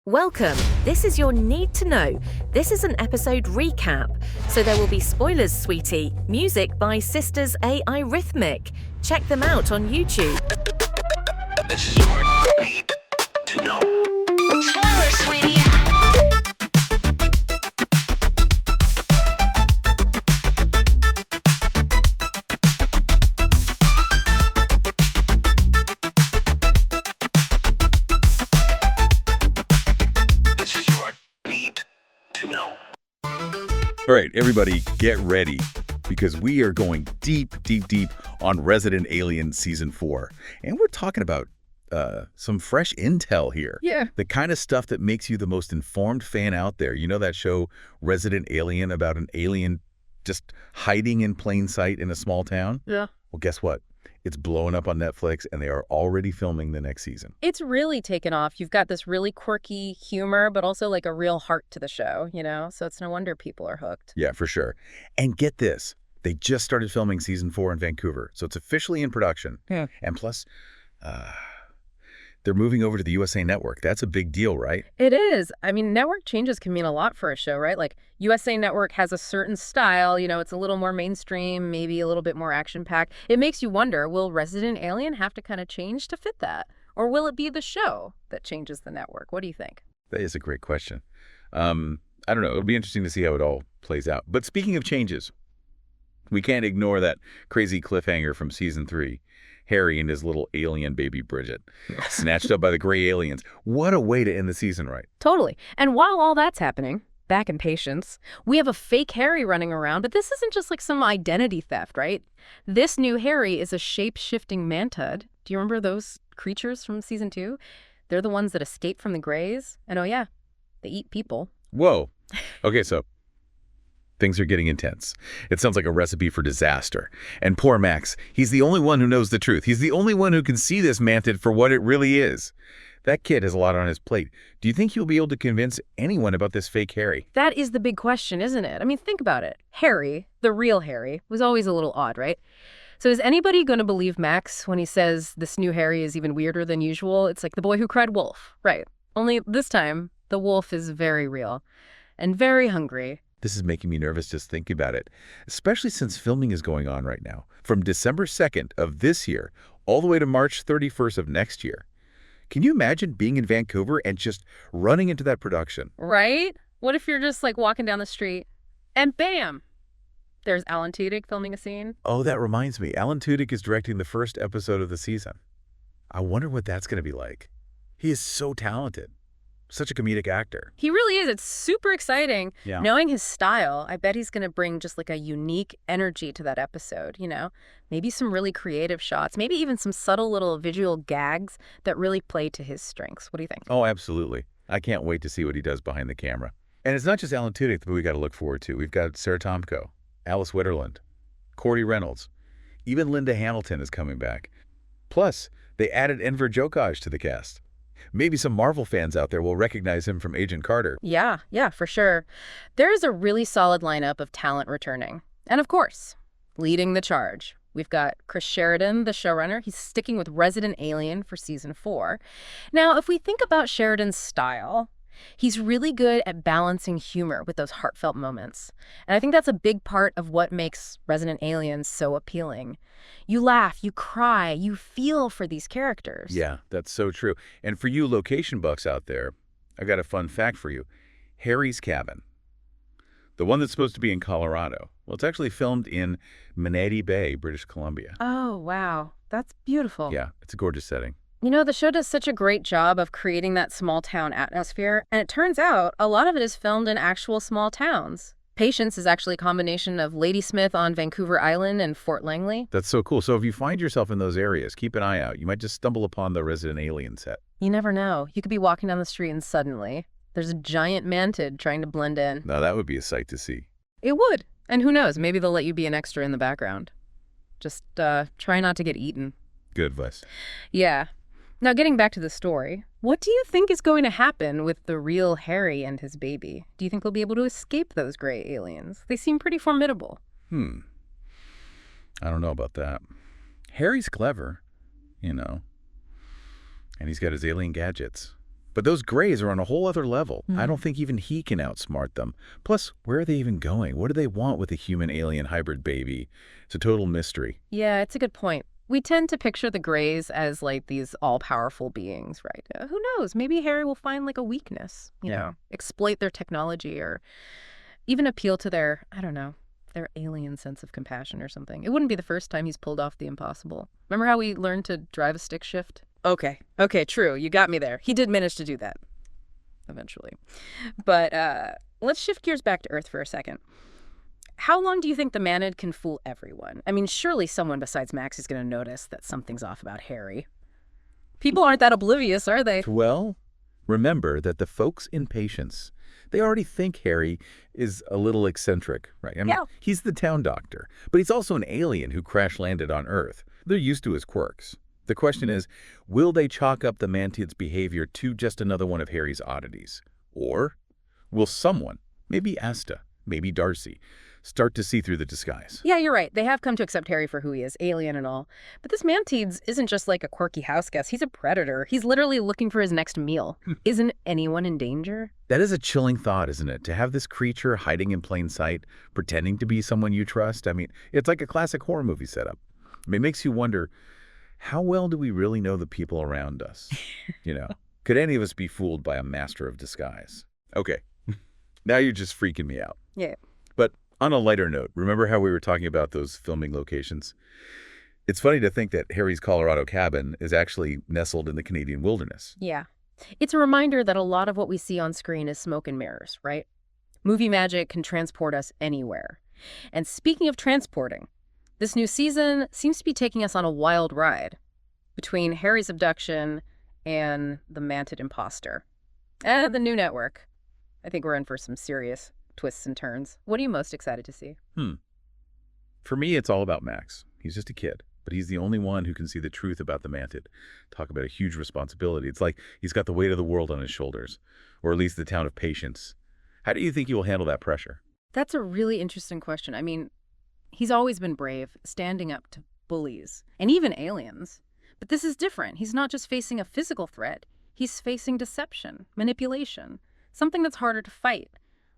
Welcome. This is your Need to Know. This is an episode recap, so there will be spoilers, sweetie. Music by Sisters AI Rhythmic. Check them out on YouTube. This is your Need to Know. Spoilers, sweetie. This is your Need to Know. All right, everybody, get ready because we are going deep on Resident Alien Season 4. And we're talking about some fresh intel here. Yeah. The kind of stuff that makes you the most informed fan out there. You know that show Resident Alien about an alien just hiding in plain sight in a small town? Yeah. Well, guess what? It's blowing up on Netflix, and they are already filming the next season. It's really taken off. You've got this really quirky humor, but also like a real heart to the show, you know? So it's no wonder people are hooked. Yeah, for sure. And get this. They just started filming Season 4 in Vancouver, so it's officially in production. Yeah. And plus, they're moving over to the USA Network. That's a big deal, right? It is. I mean, network changes can mean a lot for a show, right? Like USA Network has a certain style, you know, it's a little more mainstream, maybe a little bit more action-packed. It makes you wonder, will Resident Alien have to kind of change to fit that? Or will it be the show that changes the network? What do you think? That is a great question. I don't know. It'll be interesting to see how it all plays out. But speaking of changes, we can't ignore that crazy cliffhanger from Season 3. Harry and his little alien baby Bridget, snatched up by the gray aliens. What a way to end the season, right? Totally. And while all that's happening, back in Patience, we have a fake Harry running around, but this isn't just like some identity theft, right? This new Harry is a shape-shifting mantid. Do you remember those creatures from Season 2? They're the ones that escape from the Greys. And oh yeah, they eat people. Whoa. Okay, so things are getting intense. It sounds like a recipe for disaster. And poor Max, he's the only one who knows the truth. He's the only one who can see this mantid for what it really is. That kid has a lot on his plate. Do you think he'll be able to convince anyone about this fake Harry? That is the big question, isn't it? I mean, think about it. Harry, the real Harry, was always a little odd, right? So is anybody going to believe Max when he says this new Harry is even weirder than usual? It's like the boy who cried wolf, right? Only this time, the wolf is very real and very hungry. This is making me nervous just thinking about it, especially since filming is going on right now, from December 2nd of this year all the way to March 31st of next year. Can you imagine being in Vancouver and just running into that production? Right? What if you're just like walking down the street and bam, there's Alan Tudyk filming a scene? Oh, that reminds me. Alan Tudyk is directing the first episode of the season. I wonder what that's going to be like. He is so talented. Such a comedic actor. He really is. It's super exciting. Yeah. Knowing his style, I bet he's going to bring just like a unique energy to that episode, you know? Maybe some really creative shots, maybe even some subtle little visual gags that really play to his strengths. What do you think? Oh, absolutely. I can't wait to see what he does behind the camera. And it's not just Alan Tudyk that we got to look forward to. We've got Sarah Tomko, Alice Wetterland, Cordy Reynolds. Even Linda Hamilton is coming back. Plus, they added Enver Jokaj to the cast. Maybe some Marvel fans out there will recognize him from Agent Carter. Yeah, for sure. There is a really solid lineup of talent returning. And of course, leading the charge, we've got Chris Sheridan, the showrunner. He's sticking with Resident Alien for Season 4. Now, if we think about Sheridan's style, he's really good at balancing humor with those heartfelt moments. And I think that's a big part of what makes Resident Alien so appealing. You laugh, you cry, you feel for these characters. Yeah, that's so true. And for you location buffs out there, I got a fun fact for you. Harry's cabin, the one that's supposed to be in Colorado, well, it's actually filmed in Manatee Bay, British Columbia. Oh, wow. That's beautiful. Yeah, it's a gorgeous setting. You know, the show does such a great job of creating that small town atmosphere, and it turns out a lot of it is filmed in actual small towns. Patience is actually a combination of Ladysmith on Vancouver Island and Fort Langley. That's so cool. So if you find yourself in those areas, keep an eye out. You might just stumble upon the Resident Alien set. You never know. You could be walking down the street and suddenly there's a giant mantid trying to blend in. Now that would be a sight to see. It would. And who knows, maybe they'll let you be an extra in the background. Just try not to get eaten. Good advice. Yeah. Now, getting back to the story, what do you think is going to happen with the real Harry and his baby? Do you think they'll be able to escape those gray aliens? They seem pretty formidable. I don't know about that. Harry's clever, you know, and he's got his alien gadgets. But those Greys are on a whole other level. I don't think even he can outsmart them. Plus, where are they even going? What do they want with a human-alien hybrid baby? It's a total mystery. Yeah, it's a good point. We tend to picture the Greys as like these all-powerful beings, right? Who knows? Maybe Harry will find like a weakness, you know, exploit their technology or even appeal to their, I don't know, their alien sense of compassion or something. It wouldn't be the first time he's pulled off the impossible. Remember how we learned to drive a stick shift? Okay, true. You got me there. He did manage to do that eventually. But let's shift gears back to Earth for a second. How long do you think the Manid can fool everyone? I mean, surely someone besides Max is going to notice that something's off about Harry. People aren't that oblivious, are they? Well, remember that the folks in Patience, they already think Harry is a little eccentric, right? I mean, he's the town doctor, but he's also an alien who crash-landed on Earth. They're used to his quirks. The question is, will they chalk up the Mantid's behavior to just another one of Harry's oddities? Or will someone, maybe Asta, maybe Darcy, start to see through the disguise? Yeah, you're right. They have come to accept Harry for who he is, alien and all. But this Mantid isn't just like a quirky house guest. He's a predator. He's literally looking for his next meal. Isn't anyone in danger? That is a chilling thought, isn't it? To have this creature hiding in plain sight, pretending to be someone you trust. I mean, it's like a classic horror movie setup. I mean, it makes you wonder, how well do we really know the people around us? You know, could any of us be fooled by a master of disguise? Okay, now you're just freaking me out. Yeah. But on a lighter note, remember how we were talking about those filming locations? It's funny to think that Harry's Colorado cabin is actually nestled in the Canadian wilderness. Yeah. It's a reminder that a lot of what we see on screen is smoke and mirrors, right? Movie magic can transport us anywhere. And speaking of transporting, this new season seems to be taking us on a wild ride between Harry's abduction and the Mantid imposter. And the new network. I think we're in for some serious twists and turns. What are you most excited to see? For me, it's all about Max. He's just a kid, but he's the only one who can see the truth about the Mantid. Talk about a huge responsibility. It's like he's got the weight of the world on his shoulders, or at least the town of Patience. How do you think he will handle that pressure? That's a really interesting question. I mean, he's always been brave, standing up to bullies, and even aliens. But this is different. He's not just facing a physical threat. He's facing deception, manipulation, something that's harder to fight.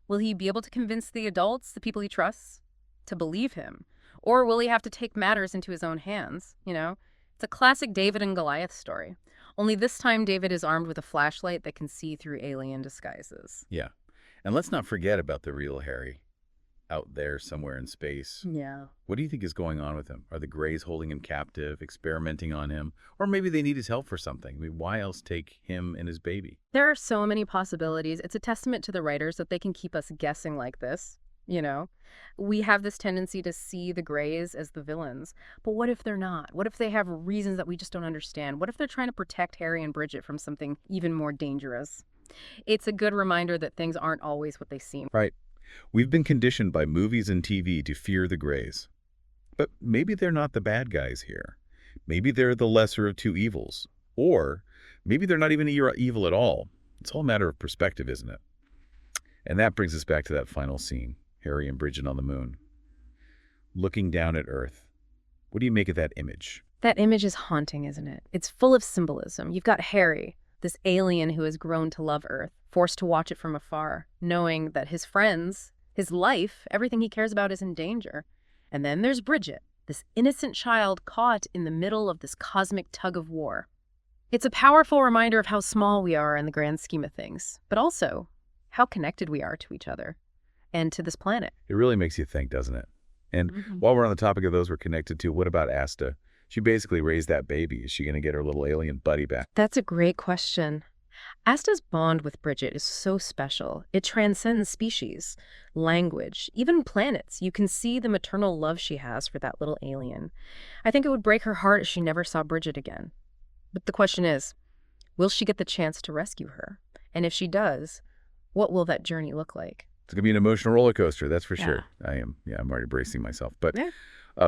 Will he be able to convince the adults, the people he trusts, to believe him? Or will he have to take matters into his own hands, you know? It's a classic David and Goliath story. Only this time David is armed with a flashlight that can see through alien disguises. Yeah. And let's not forget about the real Harry, out there somewhere in space. Yeah. What do you think is going on with him? Are the Greys holding him captive, experimenting on him? Or maybe they need his help for something. I mean, why else take him and his baby? There are so many possibilities. It's a testament to the writers that they can keep us guessing like this, you know? We have this tendency to see the Greys as the villains. But what if they're not? What if they have reasons that we just don't understand? What if they're trying to protect Harry and Bridget from something even more dangerous? It's a good reminder that things aren't always what they seem. Right. We've been conditioned by movies and TV to fear the Greys. But maybe they're not the bad guys here. Maybe they're the lesser of two evils. Or maybe they're not even evil at all. It's all a matter of perspective, isn't it? And that brings us back to that final scene, Harry and Bridget on the moon. Looking down at Earth. What do you make of that image? That image is haunting, isn't it? It's full of symbolism. You've got Harry, this alien who has grown to love Earth, forced to watch it from afar, knowing that his friends, his life, everything he cares about is in danger. And then there's Bridget, this innocent child caught in the middle of this cosmic tug of war. It's a powerful reminder of how small we are in the grand scheme of things, but also how connected we are to each other and to this planet. It really makes you think, doesn't it? And while we're on the topic of those we're connected to, what about Asta? She basically raised that baby. Is she going to get her little alien buddy back? That's a great question. Asta's bond with Bridget is so special. It transcends species, language, even planets. You can see the maternal love she has for that little alien. I think it would break her heart if she never saw Bridget again. But the question is, will she get the chance to rescue her? And if she does, what will that journey look like? It's going to be an emotional roller coaster, that's for sure. I'm already bracing myself. But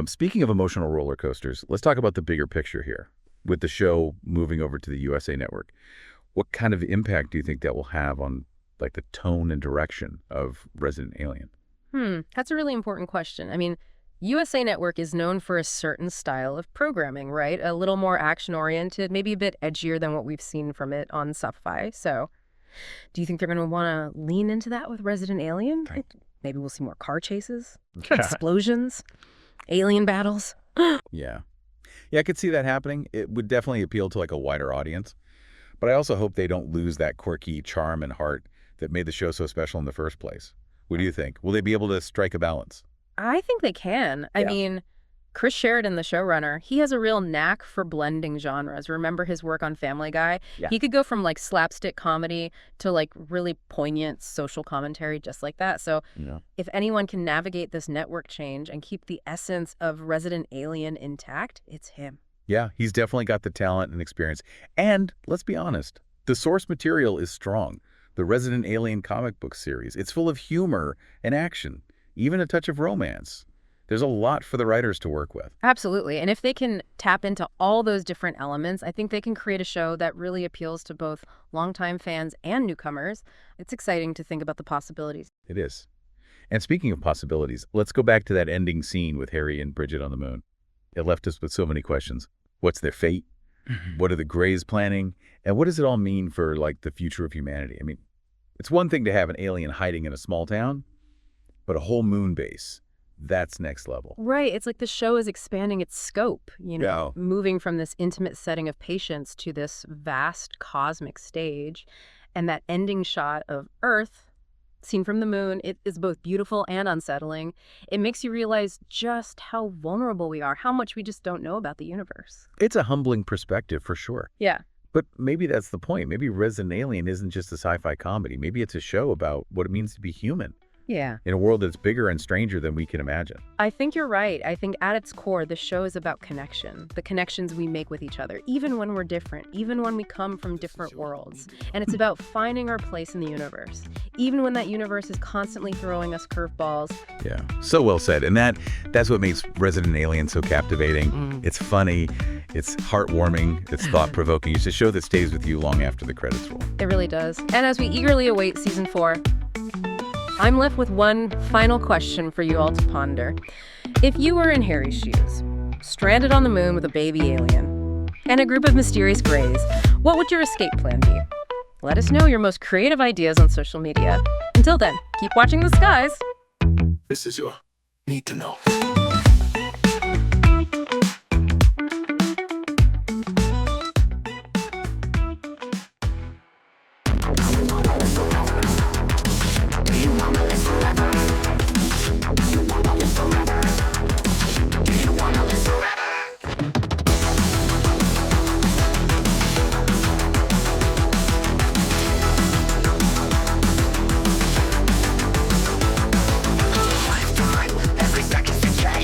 speaking of emotional roller coasters, let's talk about the bigger picture here. With the show moving over to the USA Network, what kind of impact do you think that will have on like the tone and direction of Resident Alien? That's a really important question. I mean, USA Network is known for a certain style of programming, right? A little more action-oriented, maybe a bit edgier than what we've seen from it on Syfy. So do you think they're going to want to lean into that with Resident Alien? Right. Maybe we'll see more car chases, explosions, alien battles. Yeah. Yeah, I could see that happening. It would definitely appeal to like a wider audience. But I also hope they don't lose that quirky charm and heart that made the show so special in the first place. What do you think? Will they be able to strike a balance? I think they can. I mean, Chris Sheridan, the showrunner, he has a real knack for blending genres. Remember his work on Family Guy? Yeah. He could go from like slapstick comedy to like really poignant social commentary just like that. So if anyone can navigate this network change and keep the essence of Resident Alien intact, it's him. Yeah, he's definitely got the talent and experience. And let's be honest, the source material is strong. The Resident Alien comic book series, it's full of humor and action, even a touch of romance. There's a lot for the writers to work with. Absolutely. And if they can tap into all those different elements, I think they can create a show that really appeals to both longtime fans and newcomers. It's exciting to think about the possibilities. It is. And speaking of possibilities, let's go back to that ending scene with Harry and Bridget on the moon. It left us with so many questions. What's their fate? What are the Greys planning? And what does it all mean for, like, the future of humanity? I mean, it's one thing to have an alien hiding in a small town, but a whole moon base, that's next level. Right. It's like the show is expanding its scope, moving from this intimate setting of patients to this vast cosmic stage. And that ending shot of Earth, seen from the moon, it is both beautiful and unsettling. It makes you realize just how vulnerable we are, how much we just don't know about the universe. It's a humbling perspective for sure. Yeah. But maybe that's the point. Maybe Resident Alien isn't just a sci-fi comedy. Maybe it's a show about what it means to be human. Yeah. In a world that's bigger and stranger than we can imagine. I think you're right. I think at its core, the show is about connection, the connections we make with each other, even when we're different, even when we come from different worlds. And it's about finding our place in the universe, even when that universe is constantly throwing us curveballs. Yeah, so well said. And that's what makes Resident Alien so captivating. It's funny, it's heartwarming, it's thought-provoking. It's a show that stays with you long after the credits roll. It really does. And as we eagerly await season 4, I'm left with one final question for you all to ponder. If you were in Harry's shoes, stranded on the moon with a baby alien, and a group of mysterious Greys, what would your escape plan be? Let us know your most creative ideas on social media. Until then, keep watching the skies. This is your need to know. Lifetime, every second's a game.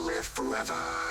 live forever.